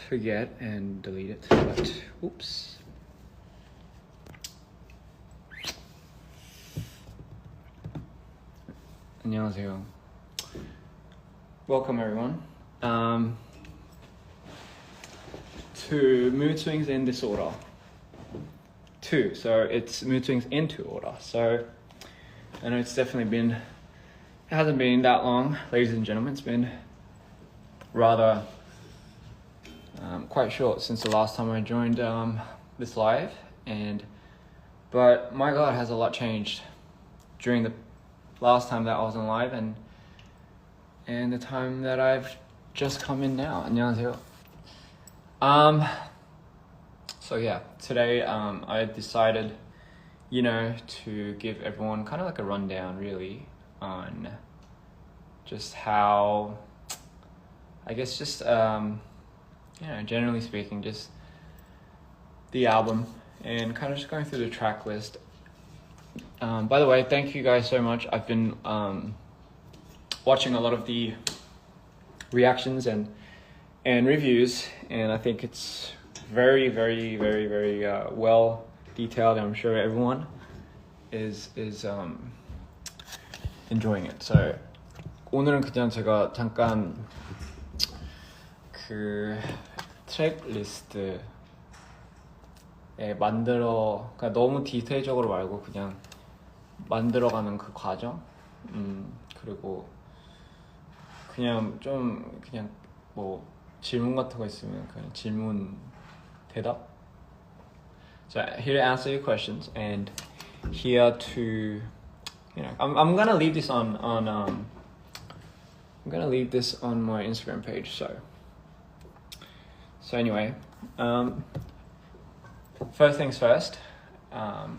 forget and delete it, but oops. 안녕하세요. Welcome everyone to Moodswings in Disorder 2. So it's Moodswings into Order. So I know it's definitely been, it hasn't been that long, ladies and gentlemen. It's been rather quite short since the last time I joined this live, but my God, has a lot changed during the last time that I was on live and the time that I've just come in now. 안녕하세요. So yeah, today I decided, to give everyone kind of like a rundown really on just how, I guess just, generally speaking, just the album and kind of just going through the track list. By the way, thank you guys so much. I've been watching a lot of the reactions and reviews, and I think it's very, very, very, very well detailed. I'm sure everyone is enjoying it. So 오늘은 그냥 제가 잠깐 그 트랙 리스트에 그러니까 너무 디테일적으로 말고 그냥 만들어가는 그 과정, 그리고 그냥 뭐 질문 같은 거 있으면 그냥 질문 대답. So here to answer your questions and here to, I'm gonna leave this on I'm gonna leave this on my Instagram page. So anyway, first things first, I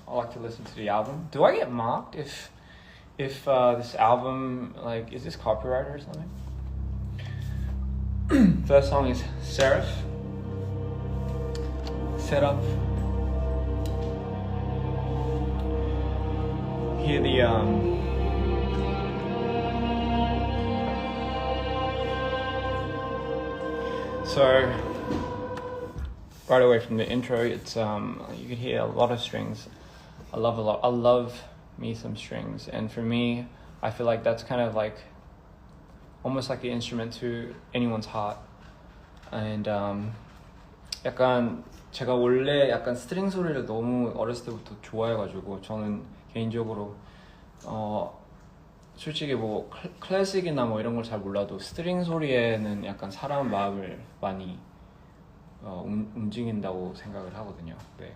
like to listen to the album. Do I get marked if this album, like, is this copyrighted or something? First song is Seraph, Set Up. Hear the so right away from the intro, it's you can hear a lot of strings. I love me some strings, and for me, I feel like that's kind of like almost like the instrument to anyone's heart. And 약간 제가 원래 약간 스트링 소리를 너무 어렸을 때부터 좋아해가지고 저는 개인적으로 솔직히 뭐 클래식이나 뭐 이런 걸 잘 몰라도 스트링 소리에는 약간 사람 마음을 많이 움직인다고 생각을 하거든요. 네,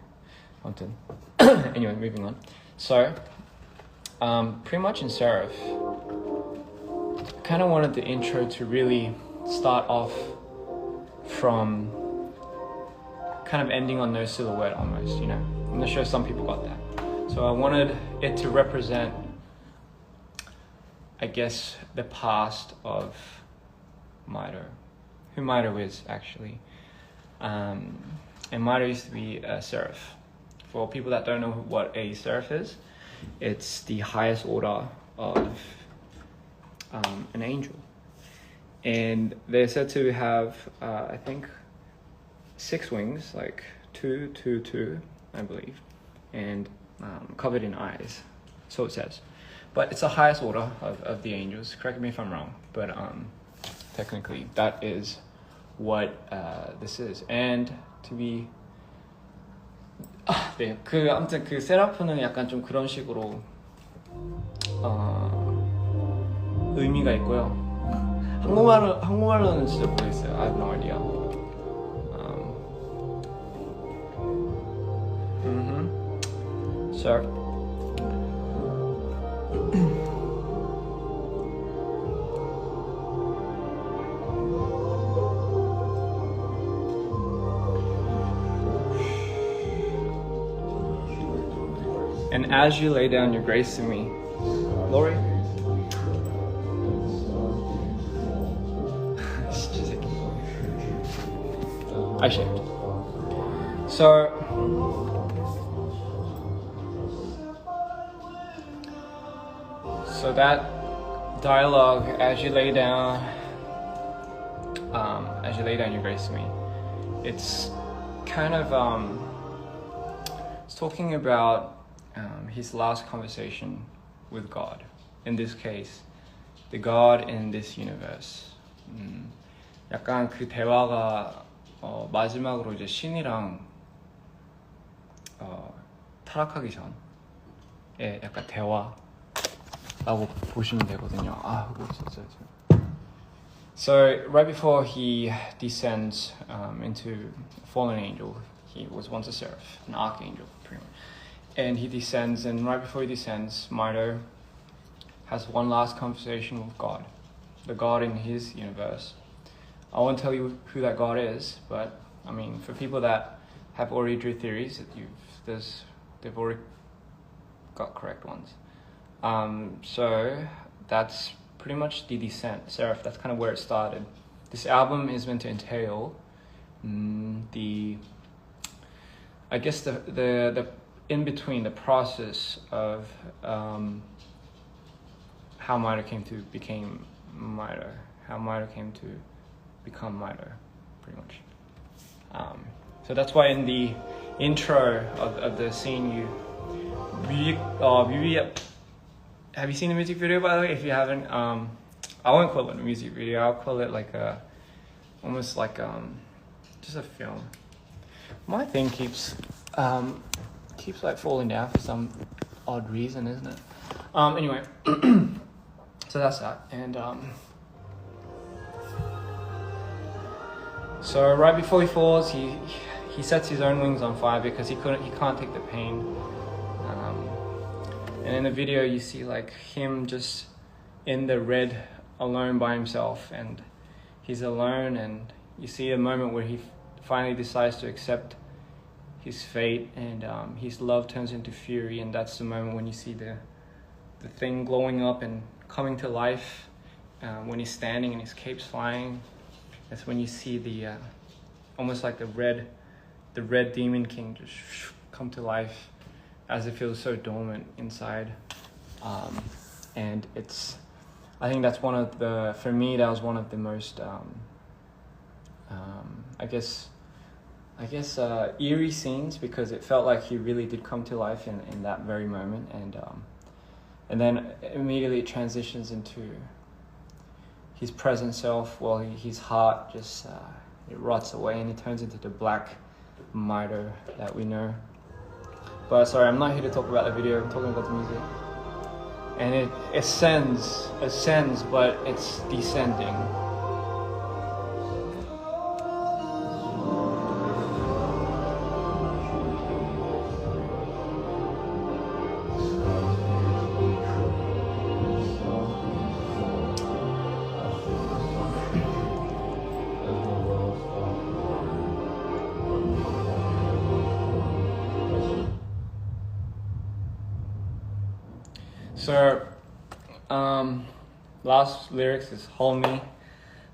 아무튼 anyway, moving on. So pretty much in Seraph, I kind of wanted the intro to really start off from kind of ending on No Silhouette almost, I'm not sure some people got that. So I wanted it to represent, I guess, the past of Mito, who Mito is actually. And Mito used to be a seraph. For people that don't know what a seraph is, it's the highest order of an angel. And they're said to have, I think, 6 wings, like 2, 2, 2, I believe, and covered in eyes, so it says. But it's the highest order of the angels. Correct me if I'm wrong, but technically that is what this is. And to be 네, 아무튼 그 세라프는 약간 좀 그런 식으로 의미가 있고요. 한국말로는 진짜 모르겠어요. I have no idea. So and as you lay down your grace to me, Lori. I shaved. So that dialogue, as you lay down, as you lay down your grace to me. It's kind of it's talking about his last conversation with God. In this case, the God in this universe. 약간 그 대화가 마지막으로 이제 신이랑 타락하기 전에 약간 대화라고 보시면 되거든요. 그거 진짜. So right before he descends into a fallen angel, he was once a seraph, an archangel, pretty much. And he descends, and right before he descends, Mito has one last conversation with God, the God in his universe. I won't tell you who that God is, but I mean, for people that have already drew theories, they've already got correct ones. So that's pretty much the descent, Seraph. That's kind of where it started. This album is meant to entail the in between, the process of how Mito came to become Mito, how Mito came to become Mito, pretty much. So that's why in the intro of the scene, have you seen the music video, by the way? If you haven't, I won't call it a music video. I'll call it like almost like just a film. My thing keeps like falling down for some odd reason, isn't it? Anyway, so that's that. And so right before he falls, he sets his own wings on fire because he can't take the pain. And in the video, you see like him just in the red, alone by himself, and he's alone. And you see a moment where he finally decides to accept his fate, and his love turns into fury. And that's the moment when you see the thing glowing up and coming to life. When he's standing and his cape's flying, that's when you see the almost like the red demon king just come to life, as it feels so dormant inside. And I think that's for me, that was one of the most, I guess eerie scenes, because it felt like he really did come to life in that very moment. And then immediately it transitions into his present self, while his heart just, it rots away and he turns into the black Mito that we know. But sorry, I'm not here to talk about the video, I'm talking about the music. And it ascends, but it's descending. So, last lyrics is hold me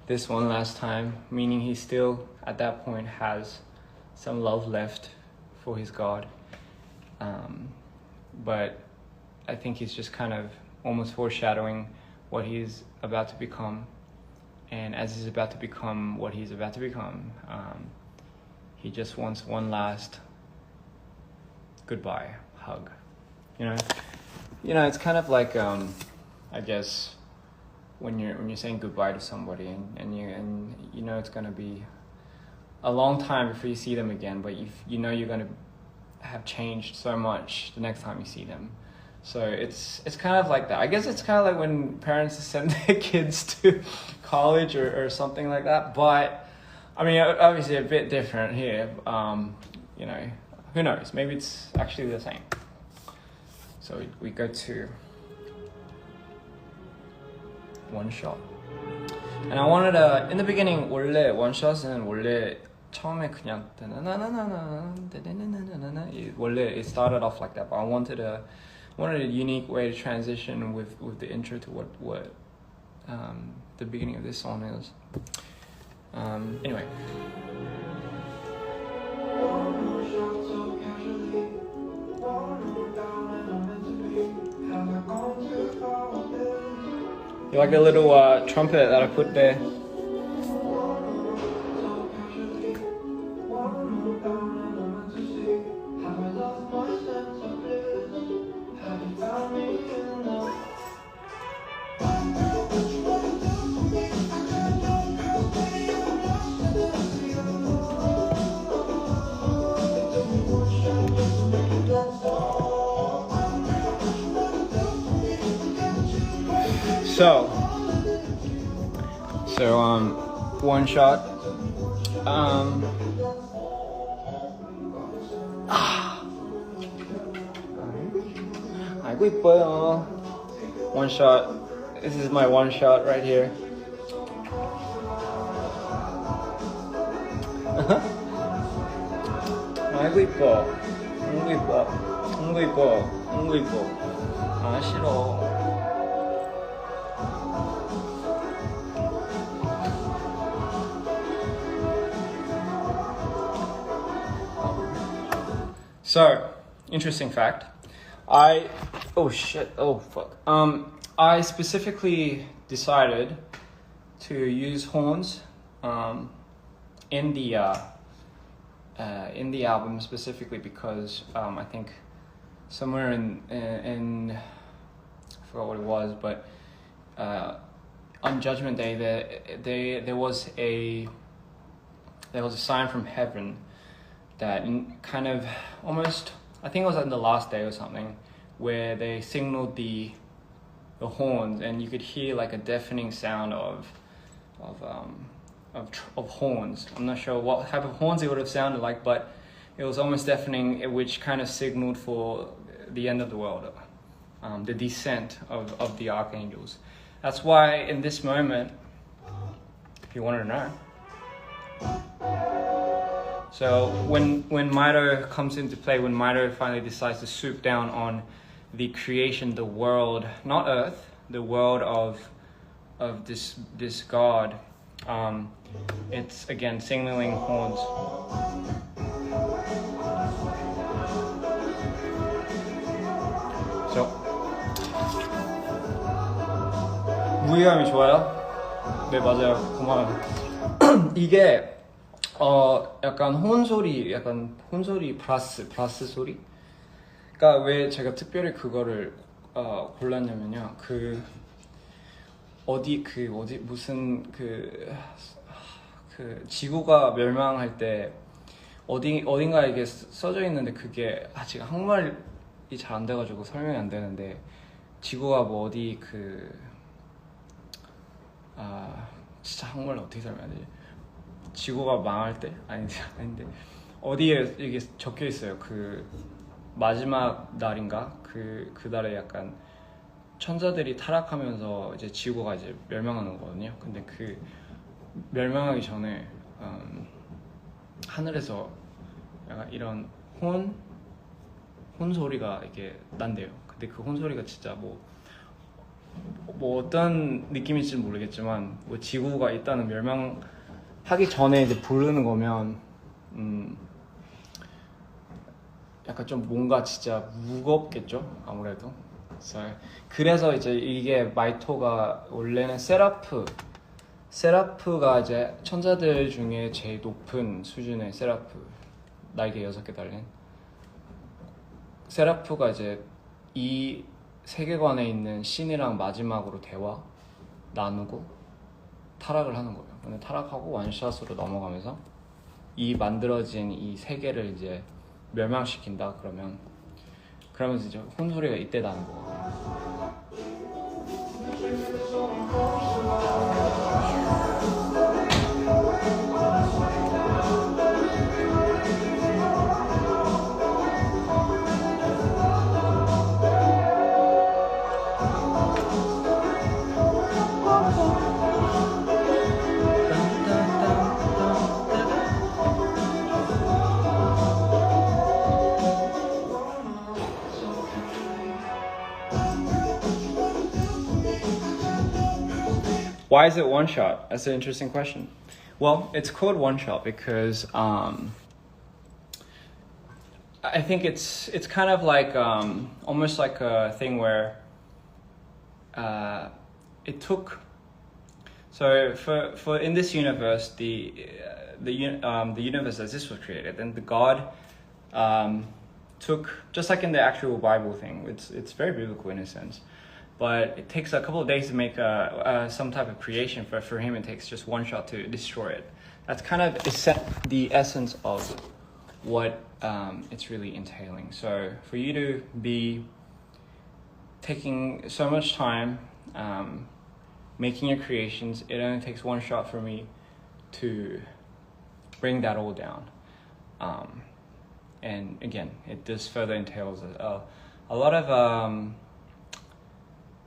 this one last time, meaning he still at that point has some love left for his God. But I think he's just kind of almost foreshadowing what he's about to become. And as he's about to become what he's about to become, he just wants one last goodbye hug, You know, it's kind of like, I guess, when you're saying goodbye to somebody, and you know it's gonna be a long time before you see them again, but you know you're gonna have changed so much the next time you see them. So it's kind of like that. I guess it's kind of like when parents send their kids to college or something like that. But I mean, obviously a bit different here. Who knows? Maybe it's actually the same. So we go to one shot. And I wanted in the beginning, 원래 원샷은 원래 처음에 그냥 원래 it started off like that, but I wanted a unique way to transition with the intro to what the beginning of this song is. Anyway. You like the little trumpet that I put there? So one shot. 아이고 이뻐요. One shot. This is my one shot right here. 아이고 이뻐. 아이고 이뻐. 아이고 이뻐. 아이고 이뻐. 아 싫어. So, interesting fact. I specifically decided to use horns in the album specifically because I think somewhere in I forgot what it was, but on Judgment Day there was a sign from heaven that kind of almost, I think it was on the last day or something, where they signaled the horns, and you could hear like a deafening sound of horns. I'm not sure what type of horns it would have sounded like, but it was almost deafening, which kind of signaled for the end of the world, the descent of the archangels. That's why in this moment, if you wanted to know, so when Mito comes into play, when Mito finally decides to swoop down on the creation, the world, not Earth, the world of this God, it's again signaling horns. So 무게감이 좋아요? 네 맞아요. 고마워요. 이게 약간 혼소리 플러스 소리. 그러니까 왜 제가 특별히 그거를 골랐냐면요. 무슨 지구가 멸망할 때 어딘가에 이게 써져 있는데 그게 지금 한국말이 잘 안 돼가지고 설명이 안 되는데 지구가 뭐 어디 진짜 한국말로 어떻게 설명해야 되지? 지구가 망할 때? 아닌데 어디에 이게 적혀 있어요. 그 마지막 날인가? 그 달에 약간 천사들이 타락하면서 이제 지구가 이제 멸망하는 거거든요. 근데 그 멸망하기 전에 하늘에서 약간 이런 혼 소리가 이렇게 난대요. 근데 그 혼 소리가 진짜 뭐 어떤 느낌일지는 모르겠지만 뭐 지구가 일단은 멸망하기 전에 이제 부르는 거면 약간 좀 뭔가 진짜 무겁겠죠 아무래도. 그래서 이제 이게 마이토가 원래는 세라프가 이제 천사들 중에 제일 높은 수준의 세라프, 날개 6개 달린 세라프가 이제 이 세계관에 있는 신이랑 마지막으로 대화 나누고 타락을 하는 거예요. 근데 타락하고 원샷으로 넘어가면서 이 만들어진 이 세계를 이제 멸망시킨다. 그러면서 이제 혼소리가 이때 나는 거거든요. Why is it one shot? That's an interesting question. Well, it's called one shot because I think it's kind of like almost like a thing where it took. So for in this universe, the universe as this was created, and the God took, just like in the actual Bible thing. It's very biblical in a sense. But it takes a couple of days to make some type of creation. For him, it takes just one shot to destroy it. That's kind of the essence of what it's really entailing. So for you to be taking so much time making your creations, it only takes one shot for me to bring that all down. And again, this further entails a lot of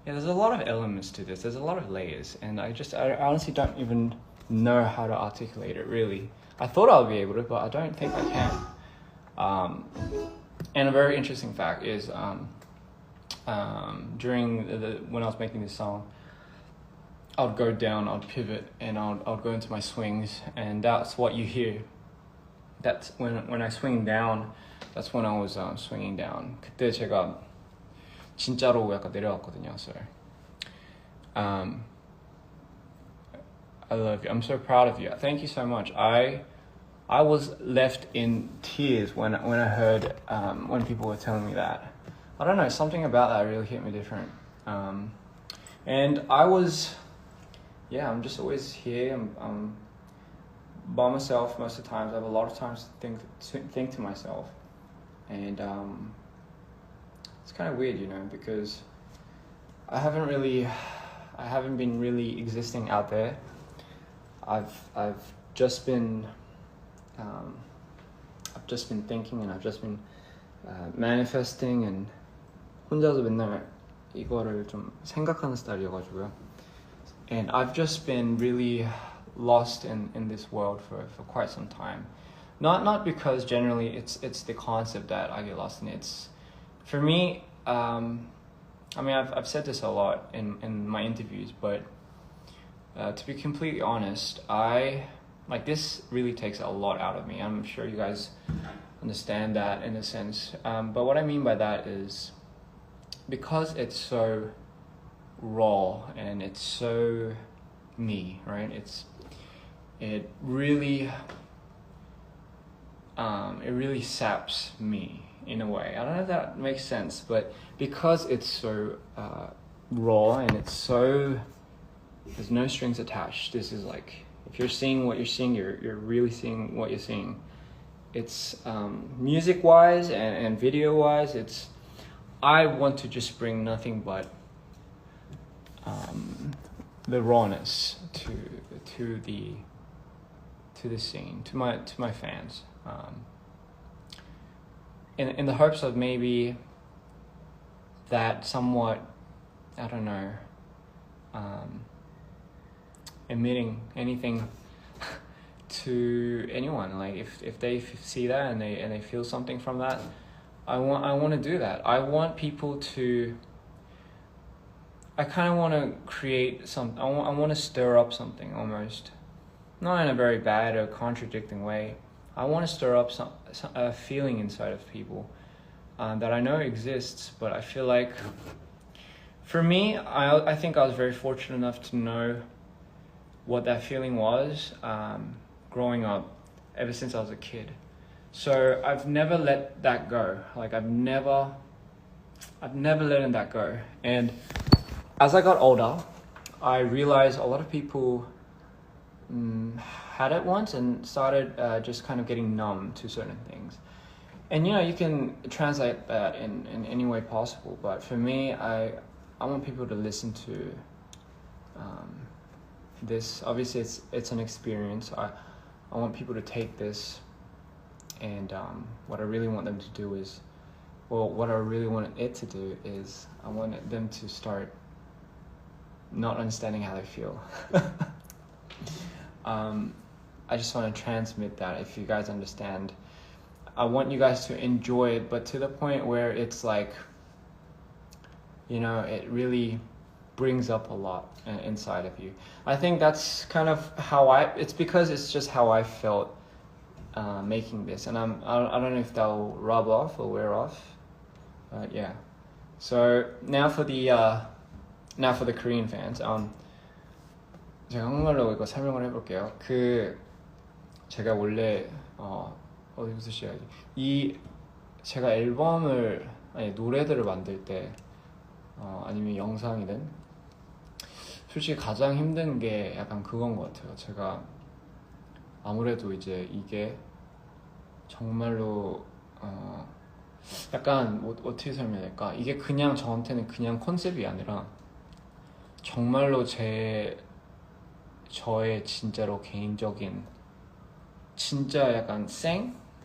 there's a lot of elements to this. There's a lot of layers, and I honestly don't even know how to articulate it really. I thought I would be able to, but I don't think I can. And a very interesting fact is during when I was making this song, I would go down, I'd pivot, and I'd go into my swings, and that's what you hear. That's when I swing down, that's when I was swinging down. 그때 제가 진짜로 약간 내려갔거든요. So I love you. I'm so proud of you. Thank you so much. I was left in tears when I heard when people were telling me that. I don't know, something about that really hit me different. And I was, I'm just always here. I'm by myself most of the times. I have a lot of times to think to myself, and it's kind of weird, you know, because I haven't been really existing out there. I've just been thinking, and I've just been manifesting, and 혼자서 맨날 이거를 좀 생각하는 스타일이어가지고요. And I've just been really lost in this world for quite some time. Not because generally it's the concept that I get lost in. It's for me. I mean, I've said this a lot in my interviews, but to be completely honest, this really takes a lot out of me. I'm sure you guys understand that in a sense. But what I mean by that is because it's so raw and it's so me, right? It really saps me in a way. I don't know if that makes sense, but because it's so raw and it's so, there's no strings attached. This is like, if you're seeing what you're seeing, you're really seeing what you're seeing. It's music wise and video wise, I want to just bring nothing but the rawness to the scene, to my fans, in the hopes of maybe that somewhat, I don't know, emitting anything to anyone. Like if they see that and they feel something from that, I want to do that. I want people to. I kind of want to create some. I want to stir up something almost, not in a very bad or contradicting way. I want to stir up a feeling inside of people that I know exists, but I feel like, for me, I think I was very fortunate enough to know what that feeling was growing up, ever since I was a kid. So I've never let that go. Like I've never letting that go. And as I got older, I realized a lot of people had it once and started just kind of getting numb to certain things. And you know, you can translate that in any way possible. But for me, I want people to listen to this. Obviously, it's an experience. I want people to take this, and what I really want them to do is, what I really want it to do is, I want them to start not understanding how they feel. I just want to transmit that. If you guys understand, I want you guys to enjoy it, but to the point where it's like, you know, it really brings up a lot inside of you. I think that's kind of how it's because it's just how I felt making this, and I don't know if that'll rub off or wear off, but yeah. So now for the Korean fans, 제가 한국말로 이거 설명을 해볼게요. 제가 원래 어디부터 시작하지? 제가 앨범을 노래들을 만들 때 아니면 영상이든 솔직히 가장 힘든 게 약간 그건 것 같아요. 제가 아무래도 이제 이게 정말로 약간 어떻게 설명해야 될까? 이게 그냥 저한테는 그냥 컨셉이 아니라 정말로 저의 진짜로 개인적인 진짜 약간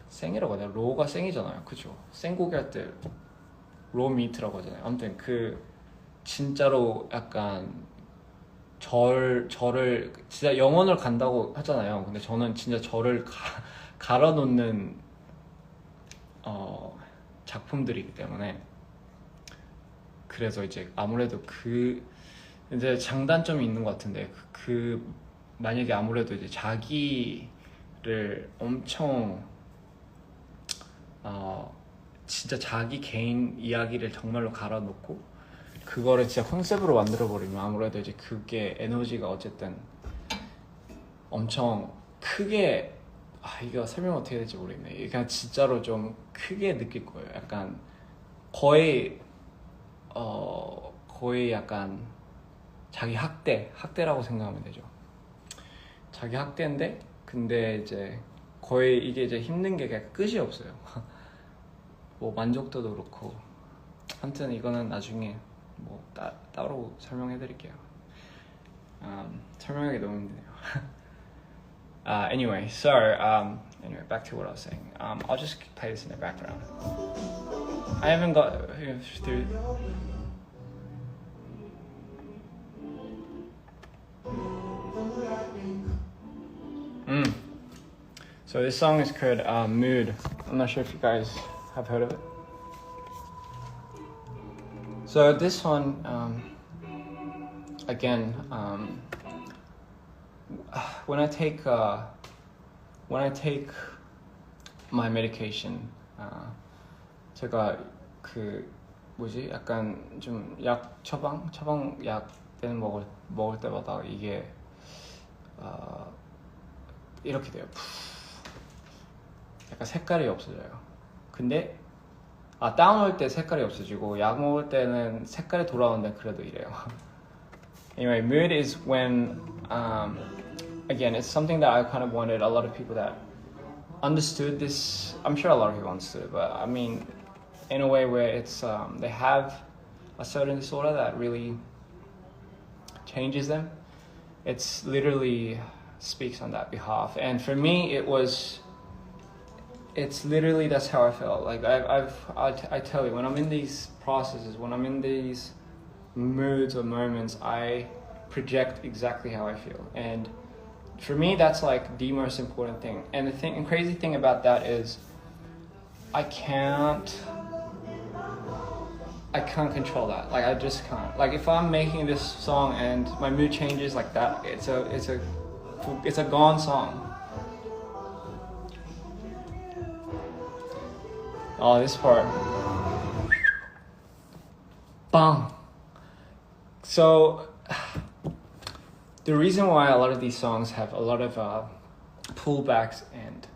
생이라고 하나요? 로가 생이잖아요, 그죠? 생고기 할 때 로 미트라고 하잖아요. 아무튼 그 진짜로 약간 저를 진짜 영혼을 간다고 하잖아요. 근데 저는 진짜 저를 갈아놓는 작품들이기 때문에 그래서 이제 아무래도 이제 장단점이 있는 것 같은데 만약에 아무래도 이제 자기를 엄청 진짜 자기 개인 이야기를 정말로 갈아놓고 그거를 진짜 컨셉으로 만들어버리면 아무래도 이제 그게 에너지가 어쨌든 엄청 크게 이거 설명 어떻게 해야 될지 모르겠네. 그냥 진짜로 좀 크게 느낄 거예요. 약간 거의 약간 자기 학대라고 생각하면 되죠. 자기 학대인데 근데 이제 거의 이게 이제 힘든 게 그냥 끝이 없어요. 뭐 만족도도 그렇고 아무튼 이거는 나중에 뭐 따로 설명해 드릴게요. 설명하기 너무 힘드네요. Anyway, back to what I was saying. I'll just play this in the background. I haven't got through. So this song is called Mood. I'm not sure if you guys have heard of it. So this one, again, when I take my medication, 제가 약간 좀 처방 약 때는 먹을 때마다 이게 이렇게 돼요. 약간 색깔이 없어져요. 근데 다운올 때 색깔이 없어지고 약 먹을 때는 색깔이 돌아오는데 그래도 이래요. Anyway, mood is when again, it's something that I kind of wanted a lot of people that understood this. I'm sure a lot of people understood it, but I mean, in a way where it's they have a certain disorder that really changes them. It's literally speaks on that behalf, and for me, it's literally that's how I felt. Like I tell you, when I'm in these processes, when I'm in these moods or moments, I project exactly how I feel, and for me, that's like the most important thing. And the crazy thing about that is, I can't control that. Like I just can't. Like if I'm making this song and my mood changes like that, it's a gone song. Oh, this part. Bang. So the reason why a lot of these songs have a lot of pullbacks and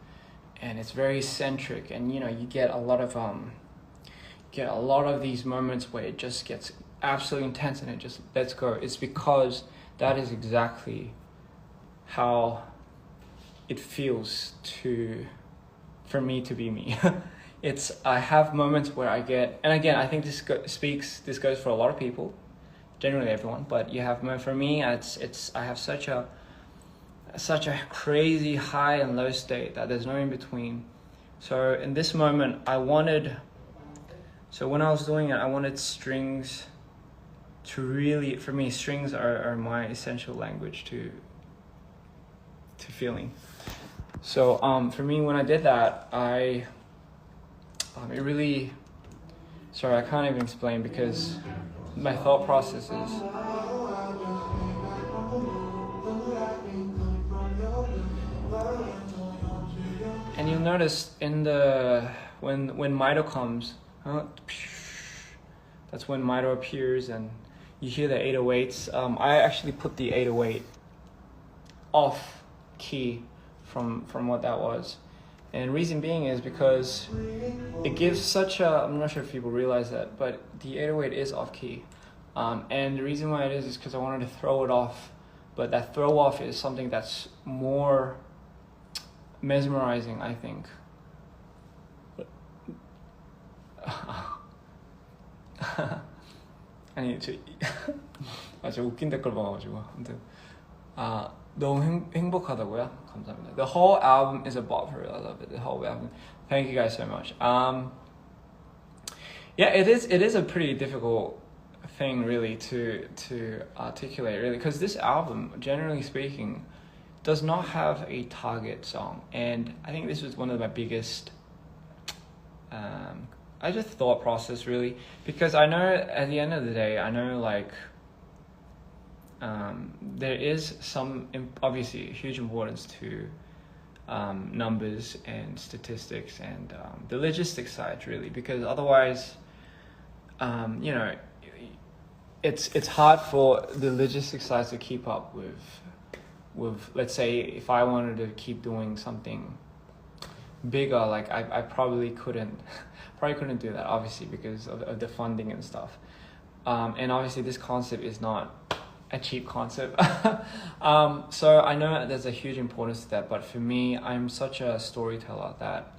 it's very centric, and you get a lot of these moments where it just gets absolutely intense and it just lets go. It's because that is exactly how it feels for me to be me. I have moments where I get, and again, I think this goes for a lot of people, generally everyone, but for me, I have such a crazy high and low state that there's no in between. So in this moment, when I was doing it, I wanted strings to really, for me, strings are my essential language to feeling. So for me, when I did that, it really, sorry, I can't even explain because my thought process is, and you'll notice when Mito comes, that's when Mito appears and you hear the 808s. I actually put the 808 off key from what that was. And the reason being is because it gives I'm not sure if people realize that, but the 808 is off key. And the reason why it is because I wanted to throw it off, but that throw off is something that's more mesmerizing, I think. I need to 제가 웃긴 댓글 봐가지고 아무튼 너무 행복하다고요? 감사합니다. The whole album is a bop for real. I love it. The whole album. Thank you guys so much. Yeah, it is a pretty difficult thing really to articulate really, because this album, generally speaking, does not have a target song, and I think this was one of my biggest I just thought process really, because I know at the end of the day, I know like there is some obviously huge importance to numbers and statistics and the logistics side really, because otherwise you know, it's hard for the logistics side to keep up with let's say if I wanted to keep doing something bigger, like I probably couldn't do that obviously because of the funding and stuff, and obviously this concept is not a cheap concept. So I know there's a huge importance to that, but for me, I'm such a storyteller that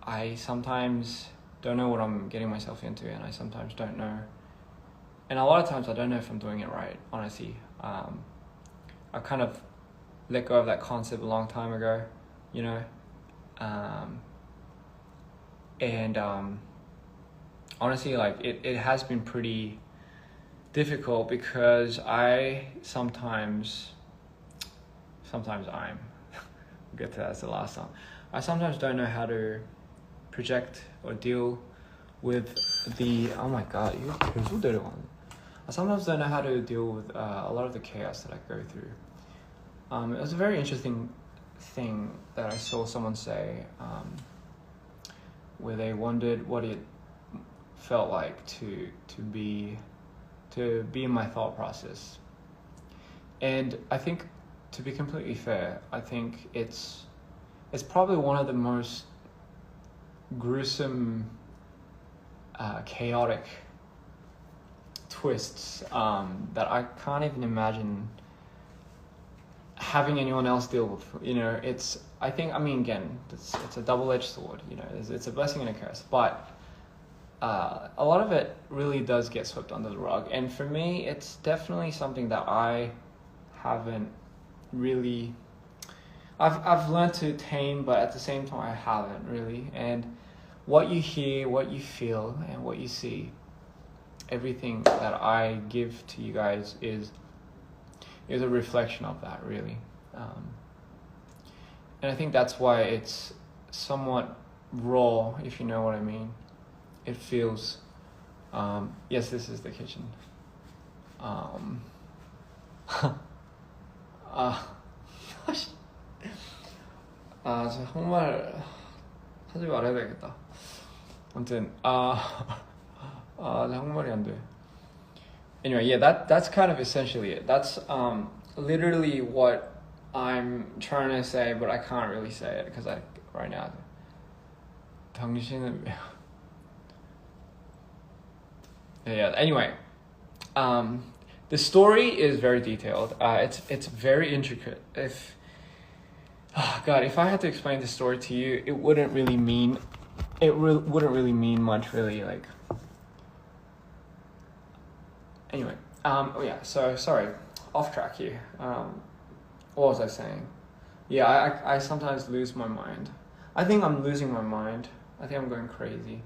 I sometimes don't know what I'm getting myself into, and I sometimes don't know, and a lot of times I don't know if I'm doing it right, honestly. I kind of let go of that concept a long time ago, you know, and honestly, like it has been pretty difficult because I sometimes we'll get to that as the last song. I sometimes don't know how to project or deal with the I sometimes don't know how to deal with a lot of the chaos that I go through. It was a very interesting thing that I saw someone say, where they wondered what it felt like to be in my thought process. And I think, to be completely fair, I think it's probably one of the most gruesome, chaotic twists that I can't even imagine having anyone else deal with. You know, it's a double-edged sword, you know, it's a blessing and a curse, but a lot of it really does get swept under the rug, and for me it's definitely something that I haven't really I've learned to tame, but at the same time I haven't really. And what you hear, what you feel, and what you see, everything that I give to you guys is a reflection of that, really. And I think that's why it's somewhat raw, if you know what I mean. It feels, yes, this is the kitchen. 저 정말 하지 말아야 되겠다. 아무튼 한국말이 안 돼. Anyway, yeah, that's kind of essentially it. That's literally what I'm trying to say, but I can't really say it because right now. 당신은 yeah. Anyway, the story is very detailed. It's very intricate. If I had to explain the story to you, it wouldn't really mean much, really. Like, anyway, so sorry, off track here. What was I saying? Yeah, I sometimes lose my mind. I think I'm losing my mind. I think I'm going crazy.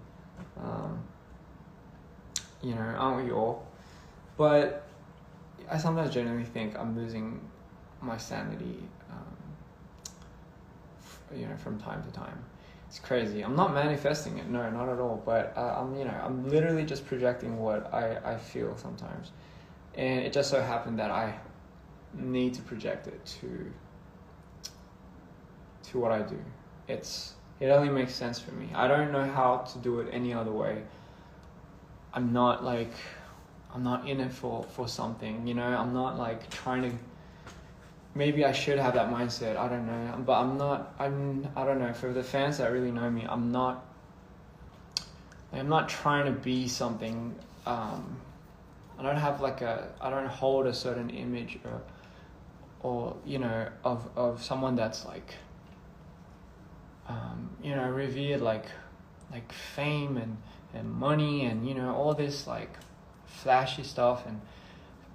You know, aren't we all? But I sometimes genuinely think I'm losing my sanity, you know, from time to time. It's crazy. I'm not manifesting it, no, not at all. But I'm literally just projecting what I feel sometimes, and it just so happened that I need to project it to what I do. It only makes sense for me. I don't know how to do it any other way. I'm not in it for something, you know. I'm not like trying to. Maybe I should have that mindset. I don't know, but I'm not. I don't know. For the fans that really know me, I'm not trying to be something. I don't have I don't hold a certain image or you know of someone that's like you know, revered like fame and money and, you know, all this like flashy stuff, and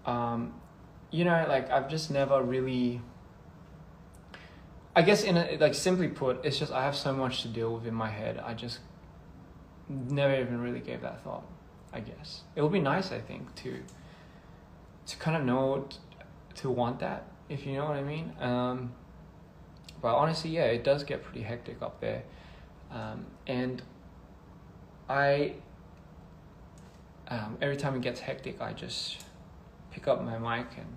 you know, like I've just never really, I guess like simply put, it's just I have so much to deal with in my head. I just never even really gave that thought. I guess it would be nice, I think, to kind of know to want that, if you know what I mean. But honestly, yeah, it does get pretty hectic up there, and I every time it gets hectic, I just pick up my mic and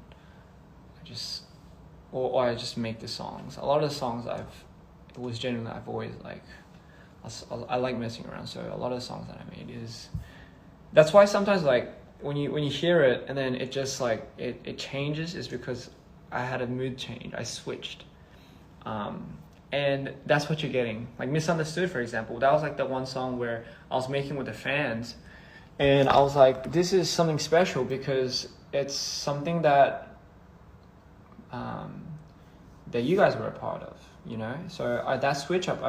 I just or I just make the songs. A lot of the songs I've always like, I like messing around, so a lot of the songs that I made is, that's why sometimes like when you hear it and then it just like it changes, is because I had a mood change, I switched, and that's what you're getting. Like Misunderstood, for example, that was like the one song where I was making with the fans, and I was like, this is something special because it's something that that you guys were a part of, you know. So that switch up,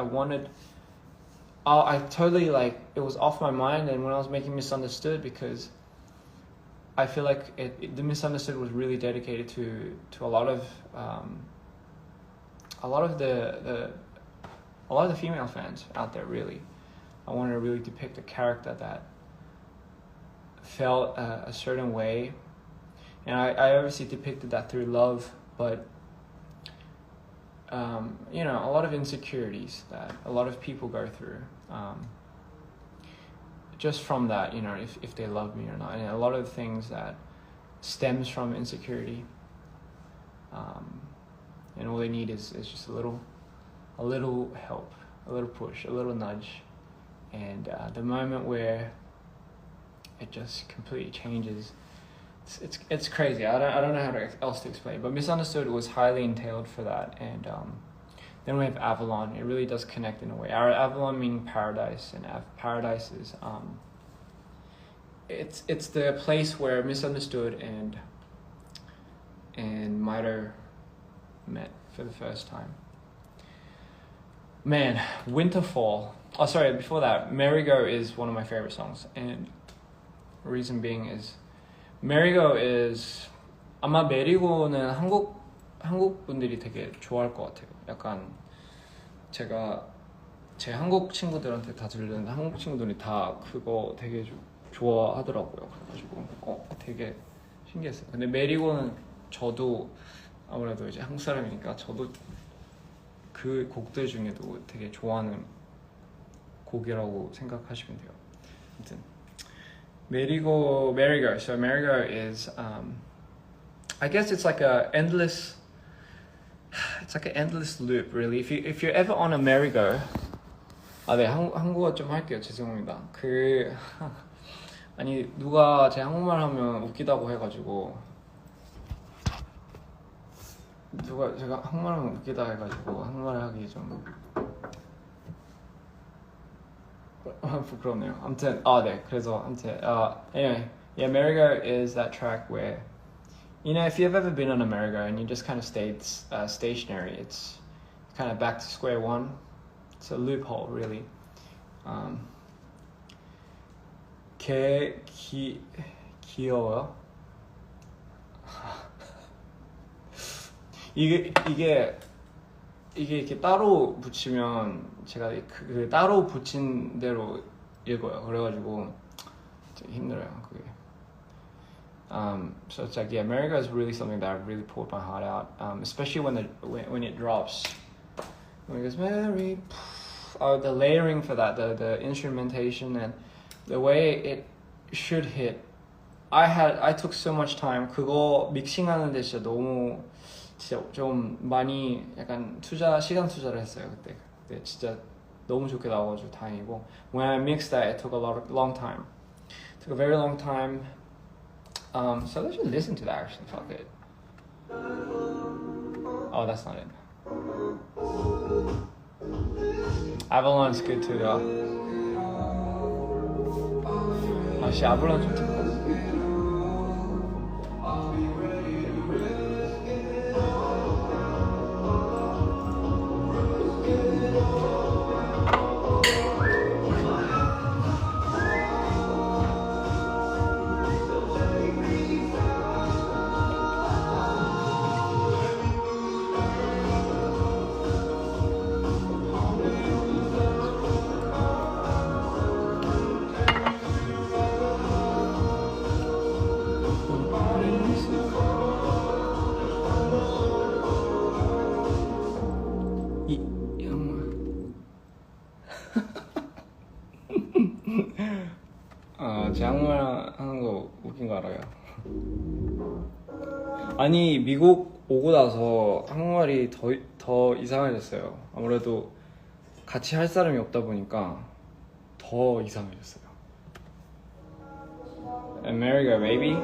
I totally like, it was off my mind. And when I was making Misunderstood, because I feel like the Misunderstood was really dedicated to a lot of the female fans out there. Really, I wanted to really depict a character that felt a certain way, and I obviously depicted that through love, but you know, a lot of insecurities that a lot of people go through, just from that, you know, if they love me or not, and a lot of things that stems from insecurity, and all they need is just a little help, a little push, a little nudge, and the moment where it just completely changes, it's crazy. I don't know how else to explain, but Misunderstood was highly entailed for that. And then we have Avalon. It really does connect in a way. Our Avalon meaning paradise, and paradise is it's the place where Misunderstood and Miter met for the first time. Man, Winterfall. Oh, sorry. Before that, Merry-Go is one of my favorite songs, and the reason being is, Merry-Go is, 아마 메리고는 한국 분들이 되게 좋아할 것 같아요. 약간 제가 제 한국 친구들한테 다 들렸는데 한국 친구들이 다 그거 되게 좋아하더라고요. 그래가지고 되게 신기했어요. 근데 메리고는 저도 아무래도 이제 한국 사람이니까 저도 그 곡들 중에도 되게 좋아하는 곡이라고 생각하시면 돼요. 아무튼 Merry-Go. So Merry-Go is, I guess it's like an endless loop, really. If you're ever on a merry-go, 네, 한국어 좀 할게요. 죄송합니다. 아니 누가 제 한국말 하면 웃기다고 해가지고, 누가 제가 한국말 하면 웃기다 해가지고 한국말 하기 좀 부끄럽네요. 아무튼 네, 그래서 아무튼 anyway, yeah, merry-go is that track where, you know, if you've ever been on a merry-go and you just kind of stayed stationary, it's kind of back to square one. It's a loophole, really. 귀여워요. 이게 이렇게 따로 붙이면 제가 그 따로 붙인 대로 읽어요. 그래가지고 되게 힘들어요, 그게. So it's like, yeah, Merry-Go is really something that really pulled my heart out, especially when it drops, when it goes Merry, the layering for that, the instrumentation and the way it should hit. I took so much time. 그거 믹싱하는데 진짜 좀 많이 약간 시간 투자를 했어요 그때. 진짜 너무 좋게 나와가지고 다행이고. When I mixed that, it took a long time. It took a very long time. So let's just listen to that actually. Fuck it. Oh, that's not it. Avalon's good too though. 씨, 아발론 좀 듣고. 제 한국말 하는 거 웃긴 거 알아요? 아니 미국 오고 나서 한국말이 더 이상해졌어요. 아무래도 같이 할 사람이 없다 보니까 더 이상해졌어요. America, baby.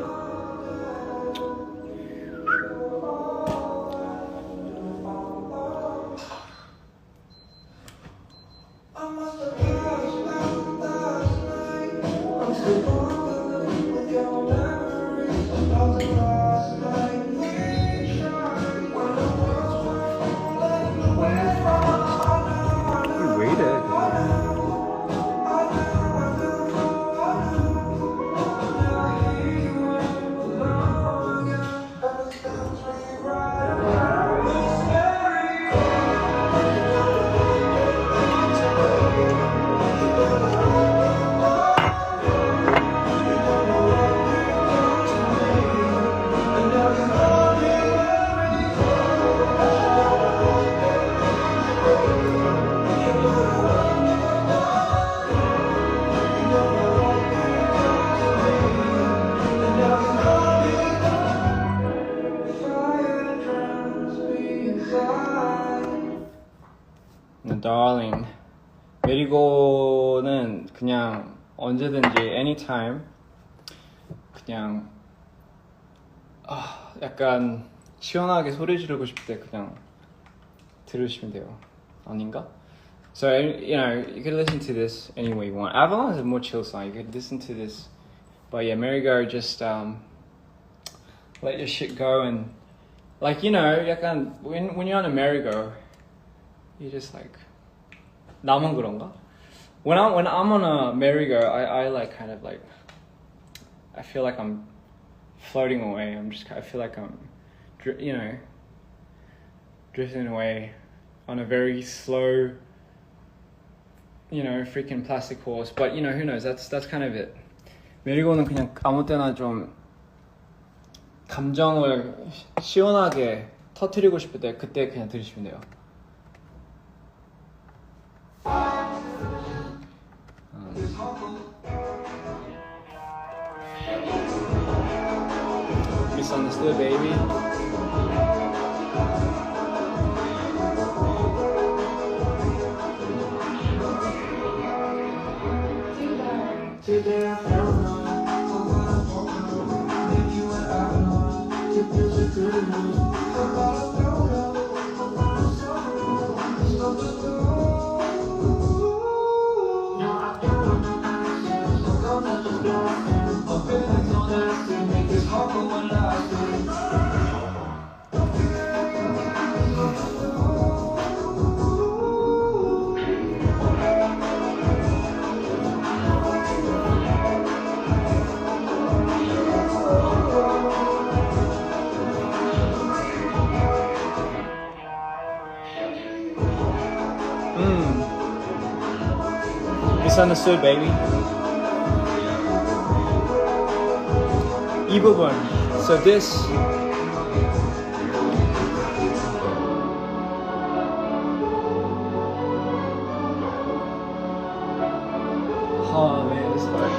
왜 이래? Darling, 메리고는 그냥 언제든지 anytime 그냥 약간 시원하게 소리 지르고 싶을 때 그냥 들으시면 돼요. 아닌가? So you know you could listen to this any way you want. Avalon is a more chill song. You could listen to this, but yeah, Merry-Go just let your shit go and like you know 약간 when you're on a merry-go, you just like 나만 그런가? When I'm on a merry-go, I like kind of like I feel like I'm floating away. I feel like I'm you know drifting away on a very slow you know freaking plastic horse. But you know who knows? That's kind of it. 메리고는 그냥 아무 때나 좀 감정을 시원하게 터뜨리고 싶을 때 그때 그냥 들으시면 돼요. Misunderstood, baby. Today I found love. Make you an Avalon. It feels so good to know. Misunderstood, baby. 이 부분. So this. Oh man, this part.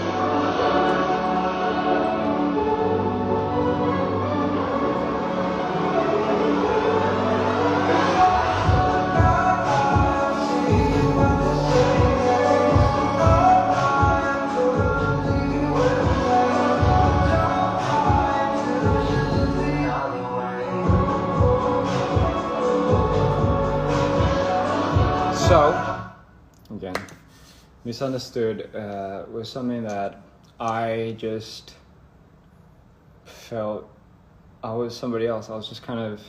So, again, Misunderstood was something that I just felt I was somebody else. I was just kind of,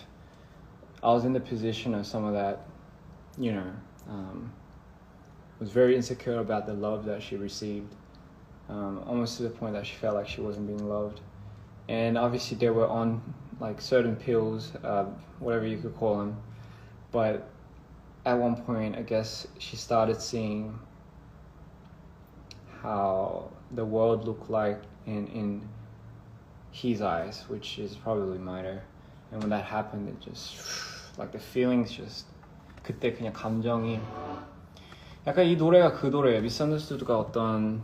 I was in the position of someone that, you know, was very insecure about the love that she received, almost to the point that she felt like she wasn't being loved. And obviously they were on like certain pills, whatever you could call them, but at one point, I guess she started seeing how the world looked like in his eyes, which is probably minor. And when that happened, it just like the feelings just 그때 그냥 감정이 약간 이 노래가 그 노래예요. 미스언더스투드가 어떤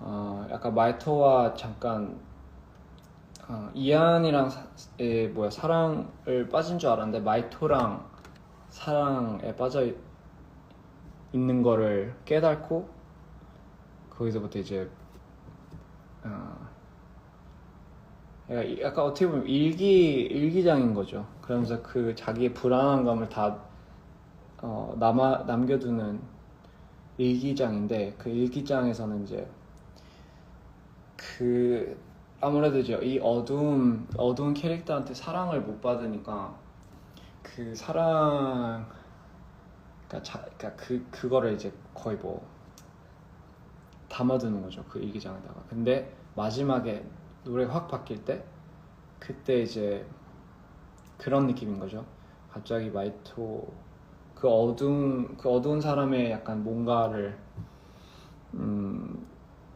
약간 마이토와 잠깐 이안이랑 사랑을 빠진 줄 알았는데 마이토랑 사랑에 빠져 있는 거를 깨닫고 거기서부터 이제 약간 어떻게 보면 일기장인 거죠. 그러면서 그 자기의 불안한 감을 다 남겨두는 일기장인데 그 일기장에서는 이제 그 아무래도 이제 이 어두운 캐릭터한테 사랑을 못 받으니까 그 사랑 그러니까 그거를 이제 거의 뭐 담아두는 거죠. 그 일기장에다가. 근데 마지막에 노래가 확 바뀔 때 그때 이제 그런 느낌인 거죠. 갑자기 마이토 그 어두운 사람의 약간 뭔가를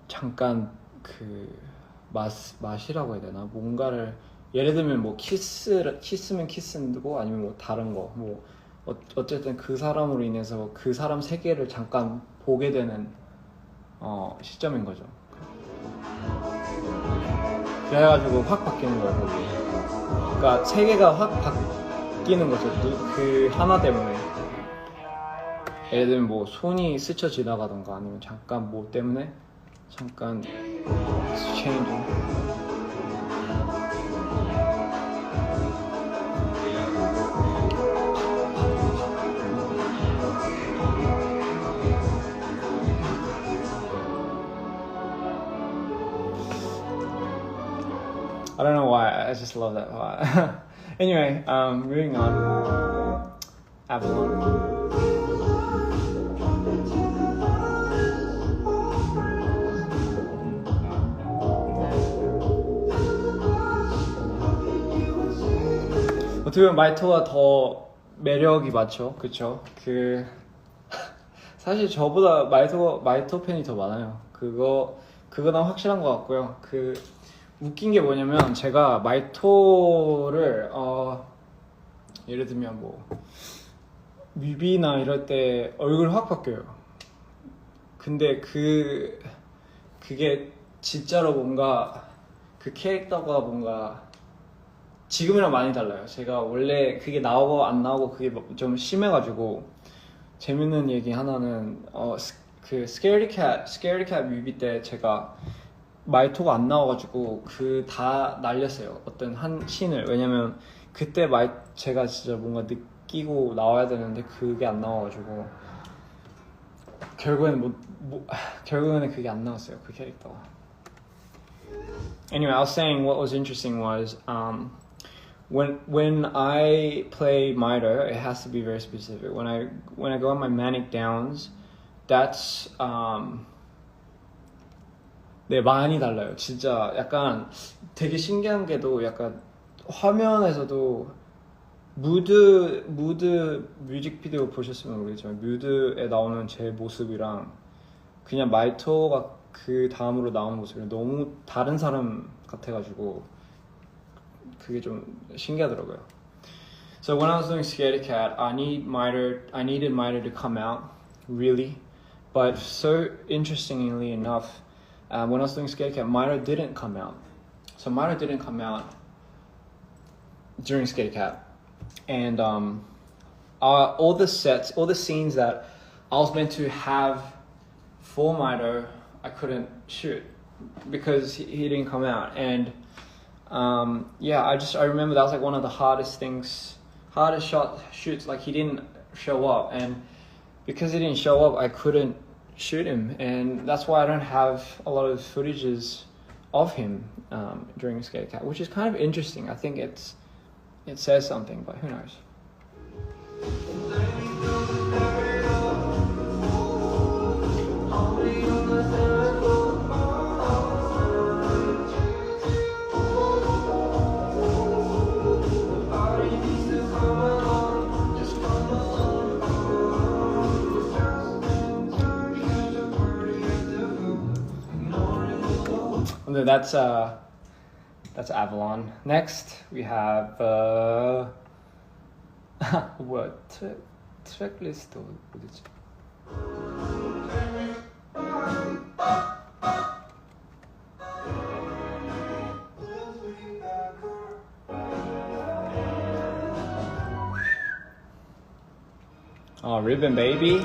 잠깐 그 맛이라고 해야 되나? 뭔가를 예를 들면 뭐 키스면 키스고 아니면 뭐 다른 거 뭐 어쨌든 그 사람으로 인해서 그 사람 세계를 잠깐 보게 되는 시점인 거죠. 그래가지고 확 바뀌는 거예요, 거기. 그러니까 세계가 확 바뀌는 거죠. 그 하나 때문에. 예를 들면 뭐 손이 스쳐 지나가던가 아니면 잠깐 뭐 때문에 잠깐 changing. I don't know why, I just love that part. Anyway, moving on. Avalon. 어떻게 보면 마이토가 더 매력이 많죠, 그쵸? 사실 저보다 마이토 팬이 더 많아요. 그거는 확실한 것 같고요. 웃긴 게 뭐냐면 제가 마이토를 예를 들면 뭐 뮤비나 이럴 때 얼굴 확 바뀌어요. 근데 그게 진짜로 뭔가 그 캐릭터가 뭔가 지금이랑 많이 달라요. 제가 원래 그게 나오고 안 나오고 그게 좀 심해가지고 재밌는 얘기 하나는 그 Scaredy Cat 뮤비 때 제가 마이토가 안 나와가지고 다 날렸어요. 어떤 한 씬을. 왜냐면 그때 제가 진짜 뭔가 느끼고 나와야 되는데 그게 안 나와가지고 결국에는 그게 안 나왔어요. 그 캐릭터가. Anyway, I was saying what was interesting was when I play Mida, it has to be very specific. When I go on my manic downs, that's 네, 많이 달라요. 진짜 약간 되게 신기한 게도 약간 화면에서도 무드 뮤직비디오 보셨으면 모르겠지만 무드에 나오는 제 모습이랑 그냥 마이토가 그 다음으로 나오는 모습이 너무 다른 사람 같아가지고 그게 좀 신기하더라고요. So when I was doing Scaredy Cat, I needed Mida to come out, really. But so interestingly enough, when I was doing Scaredy Cat, Mida didn't come out. So Mida didn't come out during Scaredy Cat. And all the scenes that I was meant to have for Mida, I couldn't shoot because he didn't come out. And I remember that was like one of the hardest shoots. Like he didn't show up, and because he didn't show up, I couldn't shoot him, and that's why I don't have a lot of footages of him during Scaredy Cat, which is kind of interesting. I think it says something, but who knows. That's Avalon. Next we have what track list 어디지? Ribbon Baby.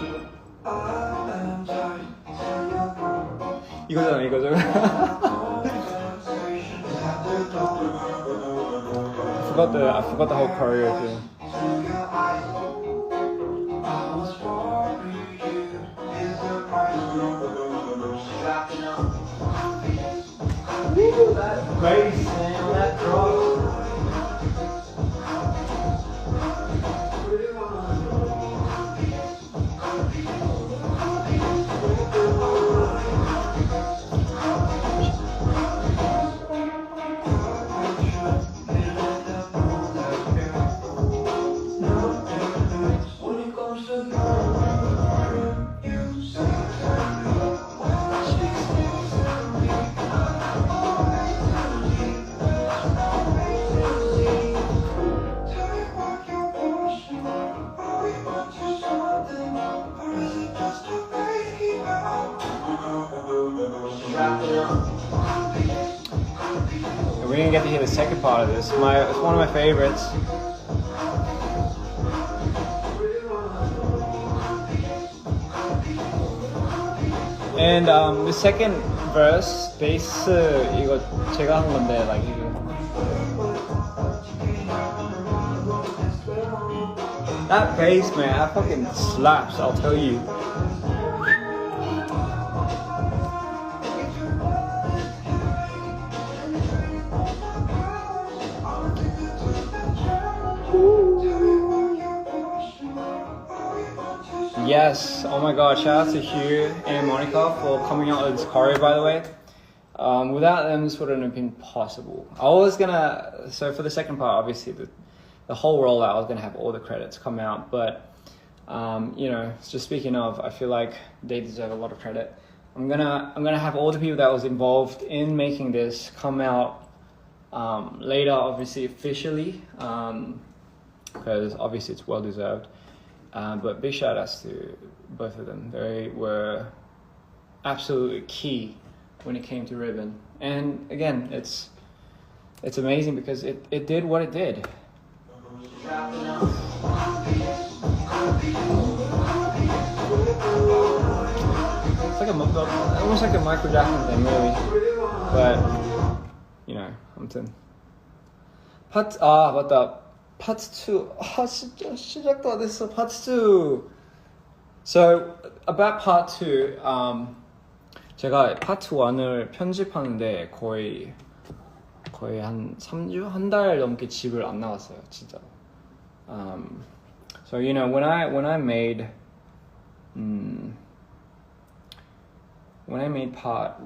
이거잖아, 이거죠. I forgot the whole choreo too. Woo, that bass, man, that drop. We didn't get to hear the second part of this. It's one of my favorites. And the second verse, bass 이거 제가 한 건데, like 이거. That bass, man, that fucking slaps. I'll tell you. Yes, oh my god, shout out to Hugh and Monica for coming out with this choreo, by the way. Without them, this wouldn't have been possible. I was gonna, so for the second part, obviously, the whole rollout, I was gonna have all the credits come out, but, you know, just speaking of, I feel like they deserve a lot of credit. I'm gonna have all the people that was involved in making this come out later, obviously, officially, because obviously it's well deserved. But big shout outs to both of them. They were absolutely key when it came to Ribbon. And again, it's amazing because it did what it did. It's like almost like a Michael Jackson thing, really. But you know, 아무튼 맞다. Part 2. 진짜 시작도 안 했어. Part 2. So about Part 2, 제가 Part 1을 편집하는데 거의 한 3주? 한 달 넘게 집을 안 나갔어요, 진짜. So you know, when I made part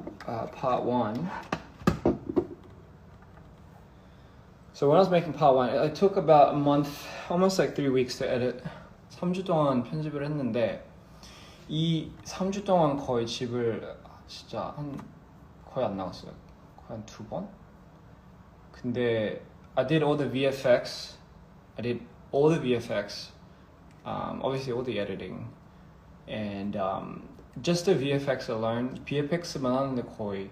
1. So when I was making part 1, it took about a month, almost like 3 weeks to edit. 3주 동안 편집을 했는데 이 3주 동안 거의 집을 진짜 거의 안 나갔어요. 거의 한 2번? 근데 I did all the VFX. Obviously all the editing. And just the VFX alone, VFX만 하는데 거의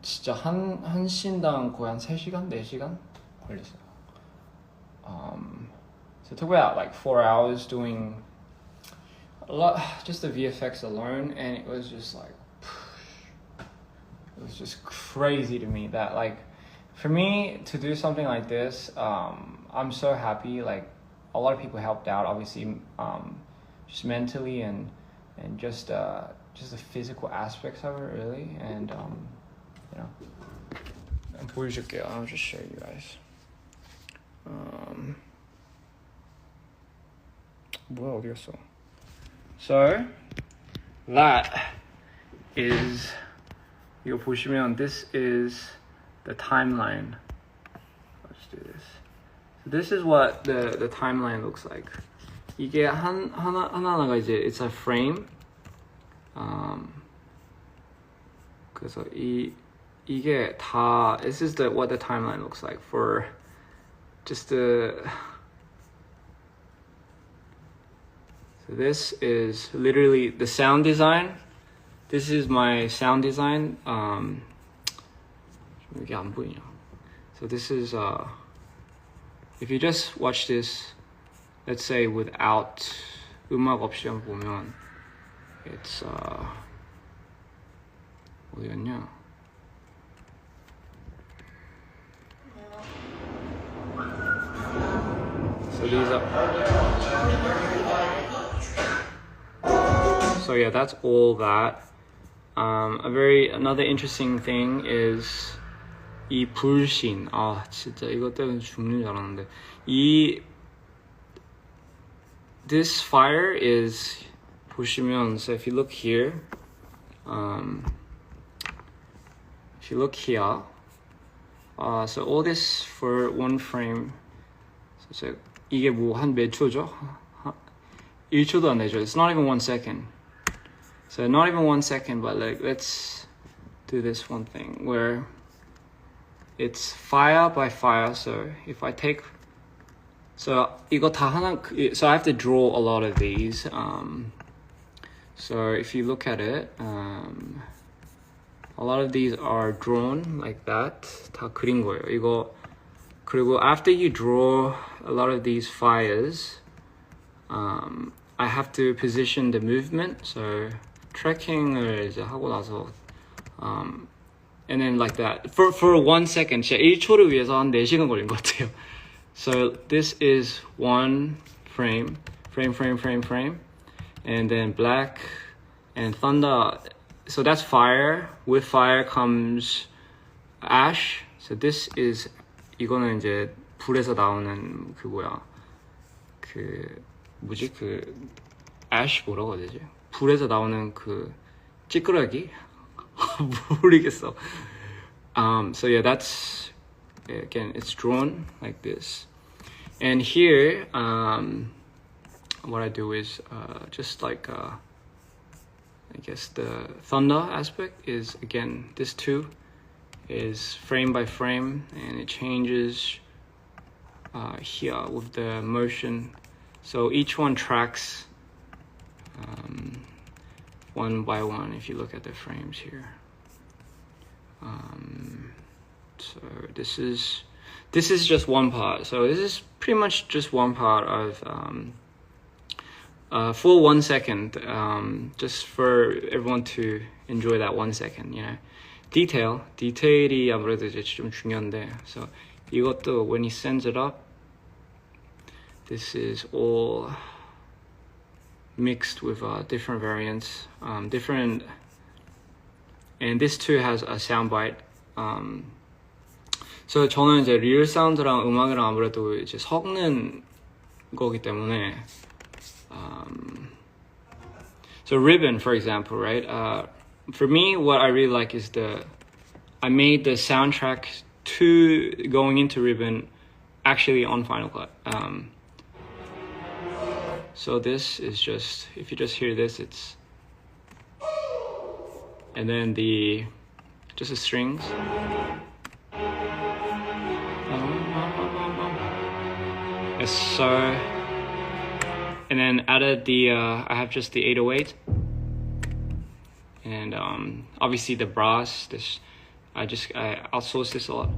진짜 한 씬당 거의 한 3시간, 4시간 걸렸어요. So it took about like 4 hours doing a lot, just the VFX alone, and it was just like, it was just crazy to me that like, for me to do something like this, I'm so happy. Like a lot of people helped out, obviously, just mentally and just the physical aspects of it, really, and you know, 보여줄게요. I'll just show you guys. 뭐야, 어디 갔어? So that is, 이거 보시면 this is the timeline. Let's do this. So this is what the timeline looks like. 이게 하나하나가 이제 it's a frame. 그래서 이게 다, this is what the timeline looks like for just the. So this is literally the sound design. This is my sound design. 이게 안 보이냐? So this is if you just watch this, let's say without 음악 없이 한번 보면 it's 어디였냐? So these are. So yeah, that's all that. Another interesting thing is 이 불신. 아 진짜 이것 때문에 죽는 줄 알았는데 this fire is 보시면, so if you look here, if you look here, so all this for one frame. So 이게 뭐 한 몇 초죠? 1초도 안 되죠. It's not even 1 second. So not even 1 second, but like let's do this one thing where it's fire by fire. So if I take, so 이거 다 하나, so I have to draw a lot of these. So if you look at it, a lot of these are drawn like that. 다 그린 거예요. 이거 그리고 after you draw a lot of these fires, I have to position the movement. So tracking을 이제 하고 나서, and then like that for 1 second. 진짜 1초를 위해서 한 4시간 걸린 것 같아요. So this is one frame, and then black and thunder. So that's fire. With fire comes ash. So this is, 이거는 이제 불에서 나오는 그 뭐야, 그 뭐지, 그 ash 뭐라고 해야 되지? 불에서 나오는 그 찌끄러기? 모르겠어. So yeah, that's, again, it's drawn like this. And here, what I do is just like, I guess the thunder aspect is, again, this too is frame by frame, and it changes here with the motion. So each one tracks one by one if you look at the frames here. So this is just one part. So this is pretty much just one part of full 1 second, just for everyone to enjoy that 1 second, you know. 디테일이 아무래도 이제 좀 중요한데, so 이것도 when he sends it up, this is all mixed with different variants, different, and this too has a soundbite. So 저는 이제 리얼 사운드랑 음악이랑 아무래도 이제 섞는 거기 때문에, so ribbon, for example, right? For me, what I really like is I made the soundtrack to going into ribbon actually on Final Cut. So this is just, if you just hear this, it's, and then just the strings. Yes, so, and then added I have just the 808. And obviously the brass, I outsource this a lot.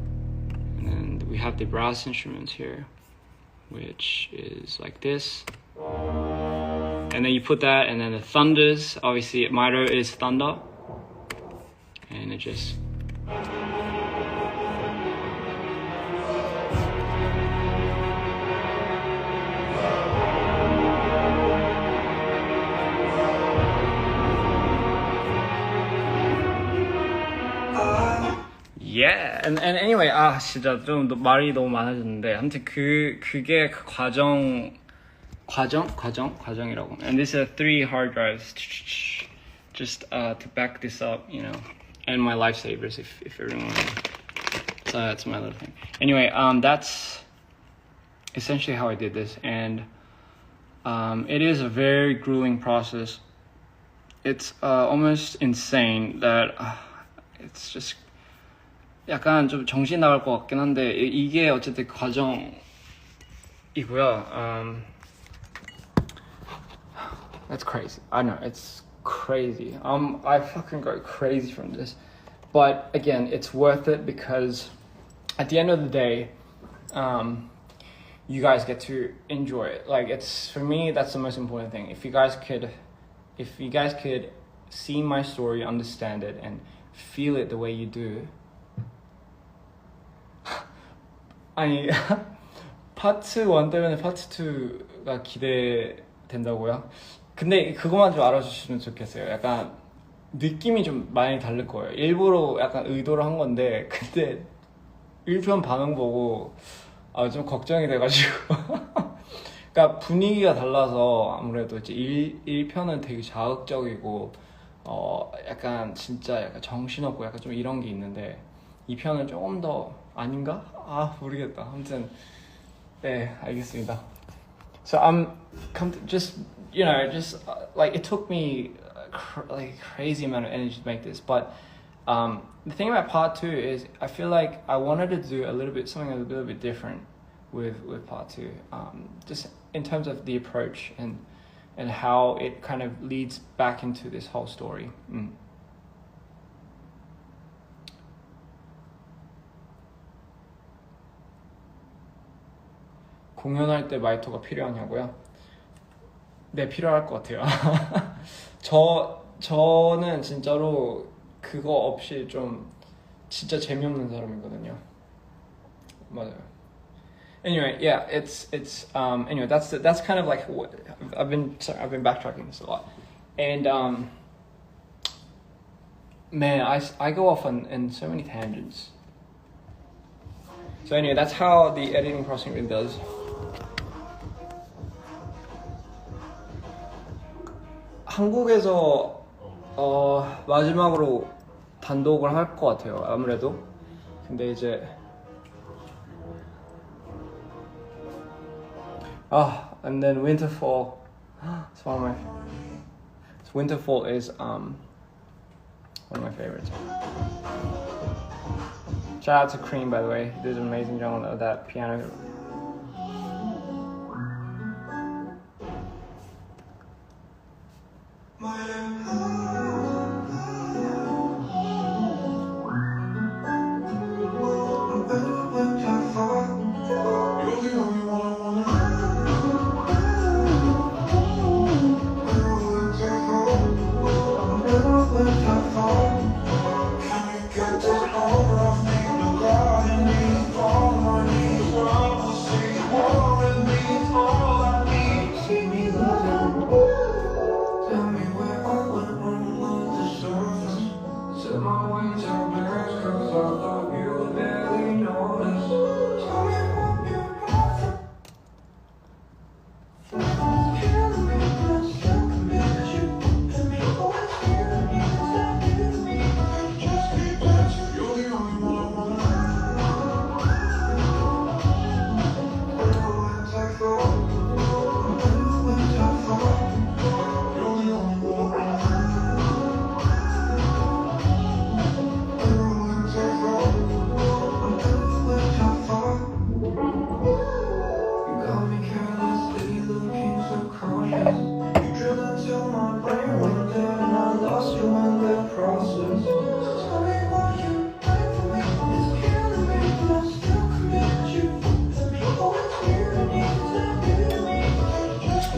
And then we have the brass instruments here, which is like this. And then you put that, and then the thunders, obviously Miro is thunder. And it just, yeah, and anyway, 진짜 좀 말이 너무 많아졌는데, 아무튼 그게 그 과정이라고. And these are 3 hard drives, just to back this up, you know, and my lifesavers if everyone. So that's my little thing. Anyway, that's essentially how I did this, and it is a very grueling process. It's almost insane that it's just. 약간 좀 정신 나갈 것 같긴 한데, 이게 어쨌든 과정이고요. That's crazy. I know, it's crazy. I fucking go crazy from this. But again, it's worth it because at the end of the day, you guys get to enjoy it. Like, it's, for me, that's the most important thing. If you guys could see my story, understand it, and feel it the way you do. 아니 파트 1 때문에 파트 2가 기대된다고요? 근데 그것만 좀 알아주시면 좋겠어요. 약간 느낌이 좀 많이 다를 거예요. 일부러 약간 의도로 한 건데 근데 1편 반응 보고 좀 걱정이 돼가지고 그러니까 분위기가 달라서 아무래도 이제 1편은 되게 자극적이고 약간 진짜 약간 정신없고 약간 좀 이런 게 있는데 2편은 조금 더 아닌가? 모르겠다. 아무튼 네, 알겠습니다. So just like it took me like crazy amount of energy to make this, but the thing about part 2 is I feel like I wanted to do something a little bit different with part 2, just in terms of the approach and how it kind of leads back into this whole story. 공연할 때 마이토가 필요하냐고요? 네, 필요할 것 같아요. 저는 진짜로 그거 없이 좀 진짜 재미없는 사람이거든요. 맞아요. Anyway, yeah, it's anyway, that's kind of like what I've been backtracking this a lot, and man, I go off in so many tangents. So anyway, that's how the editing process really does. 한국에서 마지막으로 단독을 할 것 같아요. 아무래도. 근데 이제 and then Winterfall. It's one of my. Winterfall is one of my favorites. Shout out to Cream, by the way. He did an amazing job on that piano.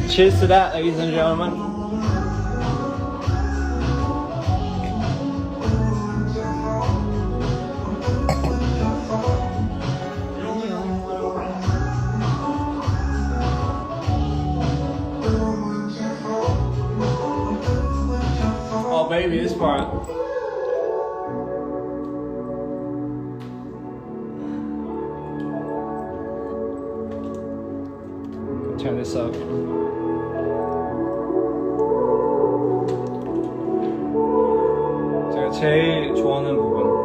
Cheers to that, ladies and gentlemen. Oh baby, this part. Turn this up. 제일 좋아하는 부분.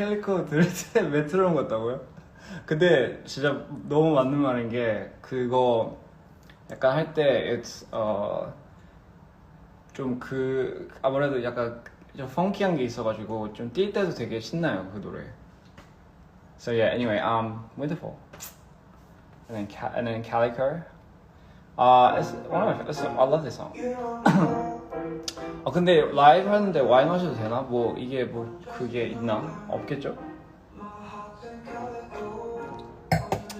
캘리코 들을 때 메트로놈 같다고요? 근데 진짜 너무 맞는 말인 게 그거 약간 할 때 it's 좀 아무래도 약간 좀 펑키한 게 있어가지고 좀 뛸 때도 되게 신나요 그 노래. So yeah, anyway, wonderful. And then Calico. It's one of my, I love this song. 근데 라이브 하는데 와인 마셔도 되나? 뭐 이게 뭐 그게 있나? 없겠죠?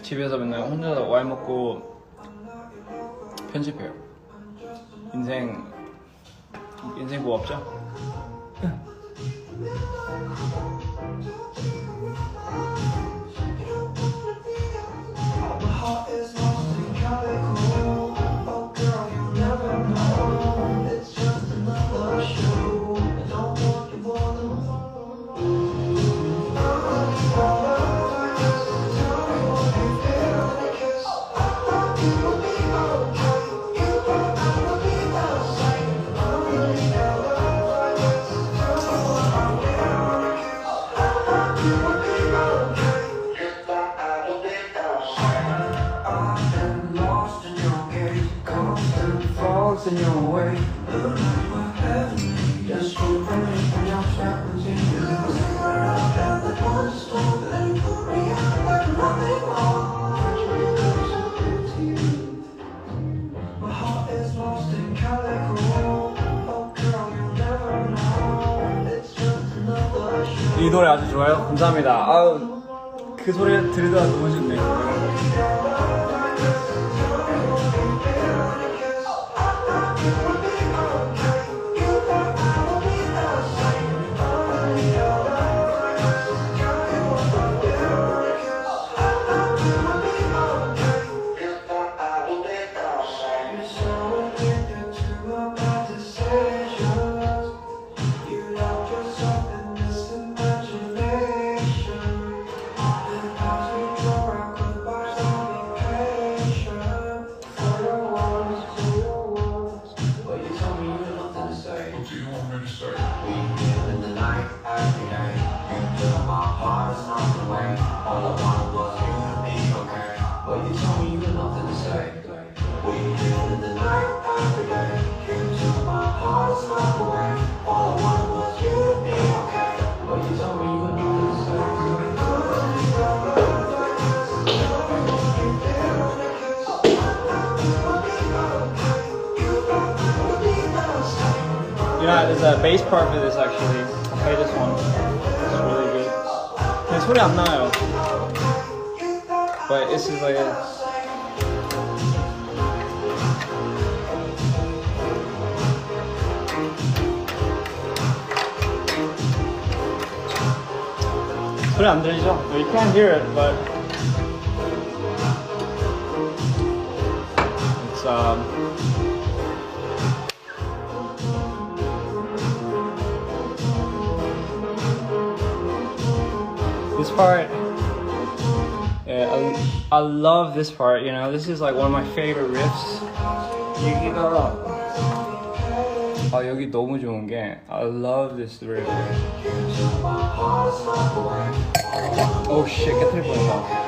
집에서 맨날 혼자 와인 먹고 편집해요. 인생 뭐 없죠? In your way. 이 노래 아주 좋아요. 감사합니다. 그 소리 들으다 너무 좋네. Yeah, there's a bass part for this actually. I'll play this one. It's really good. 근데 소리 안 나요. But this is like 소리 안 들리죠? You can't hear it, but it's this part, yeah, I love this part, you know, this is like one of my favorite riffs. 여기 너무 좋은 게 I love this riff. Oh shit, 깨트릴 뻔했다.